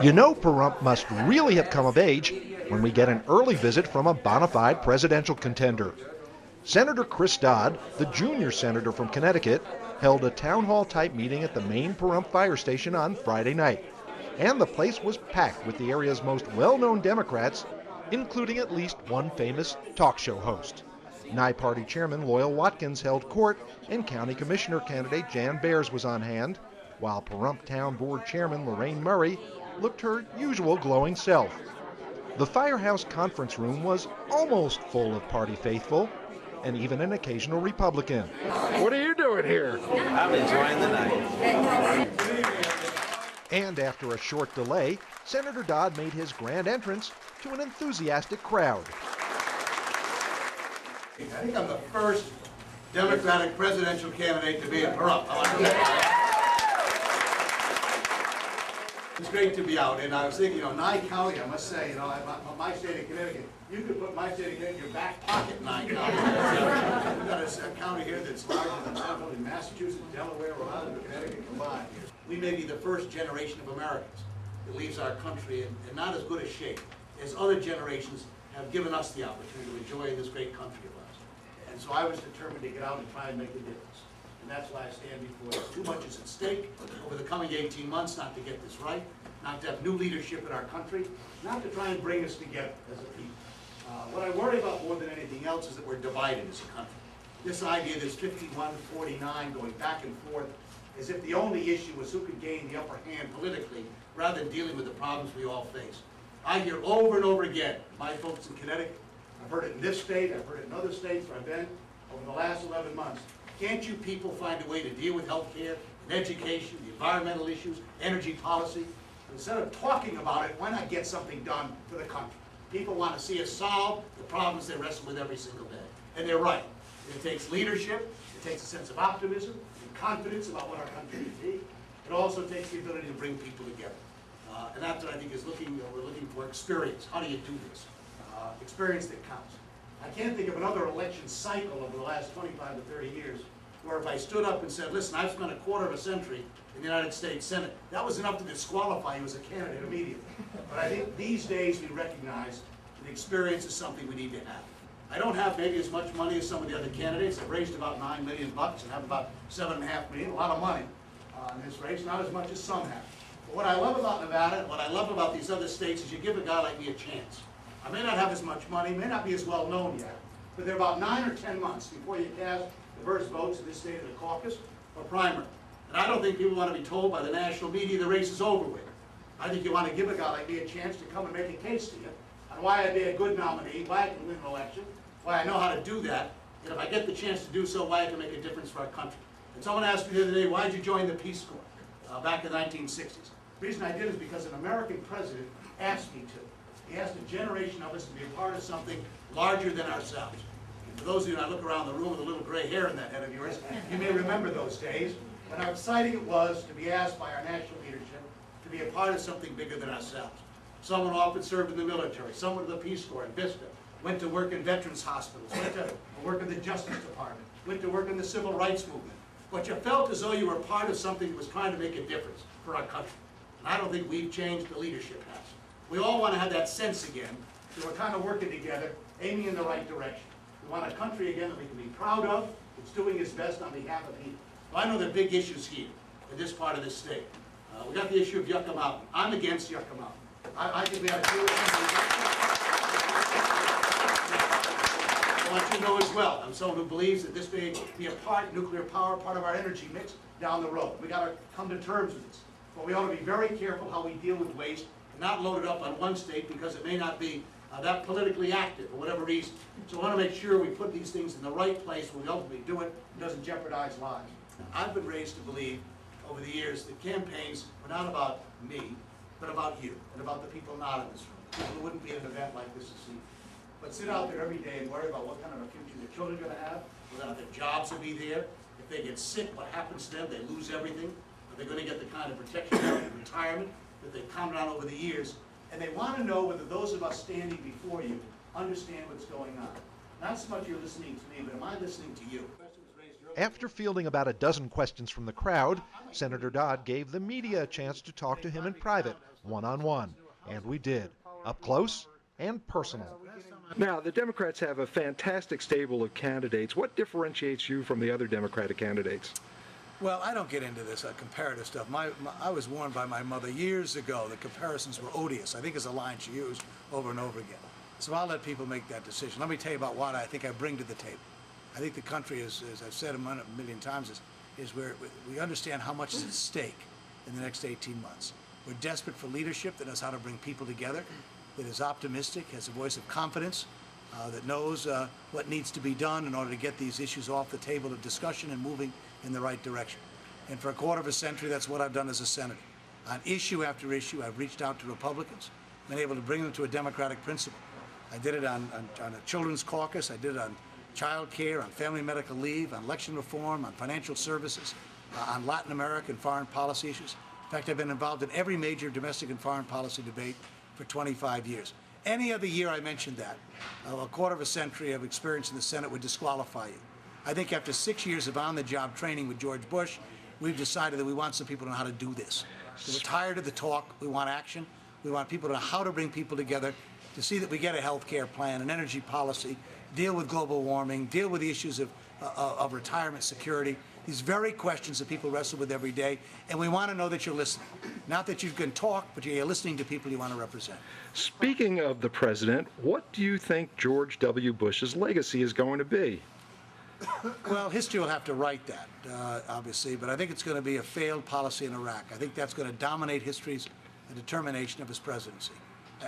You know Pahrump must really have come of age when we get an early visit from a bona fide presidential contender. Senator Chris Dodd, the junior senator from Connecticut, held a town hall type meeting at the main Pahrump fire station on Friday night. And the place was packed with the area's most well-known Democrats, including at least one famous talk show host. Nye Party Chairman Loyal Watkins held court, and County Commissioner candidate Jan Bears was on hand, while Pahrump Town Board Chairman Lorraine Murray looked her usual glowing self. The firehouse conference room was almost full of party faithful, and even an occasional Republican. What are you doing here? I'm enjoying the night. And after a short delay, Senator Dodd made his grand entrance to an enthusiastic crowd. I think I'm the first Democratic presidential candidate to be in Pahrump. It's great to be out, and I was thinking, Nye County, I must say, my state of Connecticut, you could put my state of Connecticut in your back pocket, Nye County. We've got a county here that's larger than not only Massachusetts, Delaware, Rhode Island, and Connecticut combined. We may be the first generation of Americans that leaves our country in not as good a shape as other generations have given us the opportunity to enjoy this great country of ours. And so I was determined to get out and try and make a difference. And that's why I stand before you. Too much is at stake over the coming 18 months not to get this right, not to have new leadership in our country, not to try and bring us together as a people. What I worry about more than anything else is that we're divided as a country. This idea that's 51-49 going back and forth as if the only issue was who could gain the upper hand politically rather than dealing with the problems we all face. I hear over and over again, my folks in Connecticut, I've heard it in this state, I've heard it in other states where I've been over the last 11 months. Can't you people find a way to deal with health care, education, the environmental issues, energy policy? Instead of talking about it, why not get something done for the country? People want to see us solve the problems they wrestle with every single day. And they're right. It takes leadership, it takes a sense of optimism and confidence about what our country can be. It also takes the ability to bring people together. And that's what I think is we're looking for experience. How do you do this? Experience that counts. I can't think of another election cycle over the last 25 to 30 years where if I stood up and said, listen, I've spent a quarter of a century in the United States Senate, that was enough to disqualify you as a candidate immediately. But I think these days we recognize that experience is something we need to have. I don't have maybe as much money as some of the other candidates. I've raised about $9 million and have about $7.5 million, a lot of money in this race, not as much as some have. But what I love about Nevada, what I love about these other states is you give a guy like me a chance. I may not have as much money, may not be as well known yet, but there are about 9 or 10 months before you cast the first votes in this state of the caucus or primary. And I don't think people want to be told by the national media the race is over with. I think you want to give a guy like me a chance to come and make a case to you on why I'd be a good nominee, why I can win an election, why I know how to do that, and if I get the chance to do so, why I can make a difference for our country. And someone asked me the other day, why did you join the Peace Corps back in the 1960s? The reason I did is because an American president asked me to. He asked a generation of us to be a part of something larger than ourselves. And for those of you that look around the room with a little gray hair in that head of yours, you may remember those days and how exciting it was to be asked by our national leadership to be a part of something bigger than ourselves. Someone often served in the military, someone in the Peace Corps in Vista, went to work in veterans hospitals, went to work in the Justice Department, went to work in the Civil Rights Movement. But you felt as though you were part of something that was trying to make a difference for our country. And I don't think we've changed, the leadership has. We all want to have that sense again, that we're kind of working together, aiming in the right direction. We want a country again that we can be proud of, that's doing its best on behalf of people. Well, I know there are big issues here in this part of the state. We got the issue of Yucca Mountain. I'm against Yucca Mountain. I think we ought to do it. I want you to know as well, I'm someone who believes that this may be a nuclear power, part of our energy mix down the road. We got to come to terms with this. But we ought to be very careful how we deal with waste and not load it up on one state because it may not be that politically active for whatever reason. So I want to make sure we put these things in the right place when we ultimately do it and doesn't jeopardize lives. I've been raised to believe over the years that campaigns were not about me, but about you and about the people not in this room, people who wouldn't be at an event like this this evening. But sit out there every day and worry about what kind of a future their children are going to have, whether their jobs will be there. If they get sick, what happens to them? They lose everything. Are they going to get the kind of protection and retirement that they've counted on over the years? And they want to know whether those of us standing before you understand what's going on. Not so much you're listening to me, but am I listening to you? After fielding about a dozen questions from the crowd, Senator Dodd gave the media a chance to talk to him in private one-on-one. And we did, up close and personal. Now, the Democrats have a fantastic stable of candidates. What differentiates you from the other Democratic candidates? Well, I don't get into this comparative stuff. I was warned by my mother years ago that comparisons were odious. I think is a line she used over and over again. So I'll let people make that decision. Let me tell you about what I think I bring to the table. I think the country, as I've said a million times, is where we understand how much is at stake in the next 18 months. We're desperate for leadership that knows how to bring people together, that is optimistic, has a voice of confidence, that knows what needs to be done in order to get these issues off the table of discussion and moving in the right direction. And for a quarter of a century, that's what I've done as a senator. On issue after issue, I've reached out to Republicans, been able to bring them to a democratic principle. I did it on a children's caucus, I did it on child care, on family medical leave, on election reform, on financial services, on Latin America and foreign policy issues. In fact, I've been involved in every major domestic and foreign policy debate for 25 years. Any other year I mentioned that, a quarter of a century of experience in the Senate would disqualify you. I think after 6 years of on-the-job training with George Bush, we've decided that we want some people to know how to do this. So we're tired of the talk. We want action. We want people to know how to bring people together to see that we get a health care plan, an energy policy, deal with global warming, deal with the issues of retirement security, these very questions that people wrestle with every day, and we want to know that you're listening. Not that you can talk, but you're listening to people you want to represent. Speaking of the president, what do you think George W. Bush's legacy is going to be? Well, history will have to write that, obviously, but I think it's going to be a failed policy in Iraq. I think that's going to dominate history's determination of his presidency.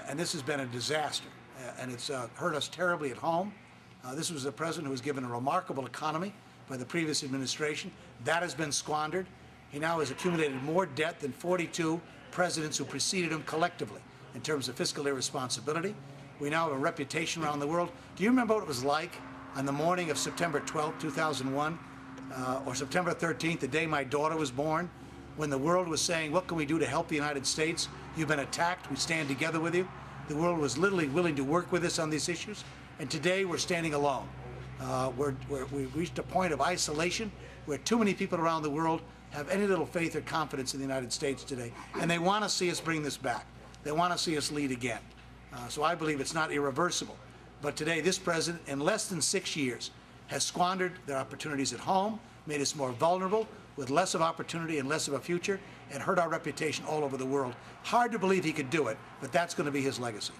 And this has been a disaster, and it's hurt us terribly at home. This was a president who was given a remarkable economy by the previous administration. That has been squandered. He now has accumulated more debt than 42 presidents who preceded him collectively in terms of fiscal irresponsibility. We now have a reputation around the world. Do you remember what it was like on the morning of September 12, 2001, or September 13th, the day my daughter was born, when the world was saying, what can we do to help the United States? You've been attacked. We stand together with you. The world was literally willing to work with us on these issues. And today we're standing alone. We've reached a point of isolation where too many people around the world have any little faith or confidence in the United States today. And they want to see us bring this back. They want to see us lead again. So I believe it's not irreversible. But today this president, in less than 6 years, has squandered their opportunities at home, made us more vulnerable, with less of opportunity and less of a future, and hurt our reputation all over the world. Hard to believe he could do it, but that's going to be his legacy.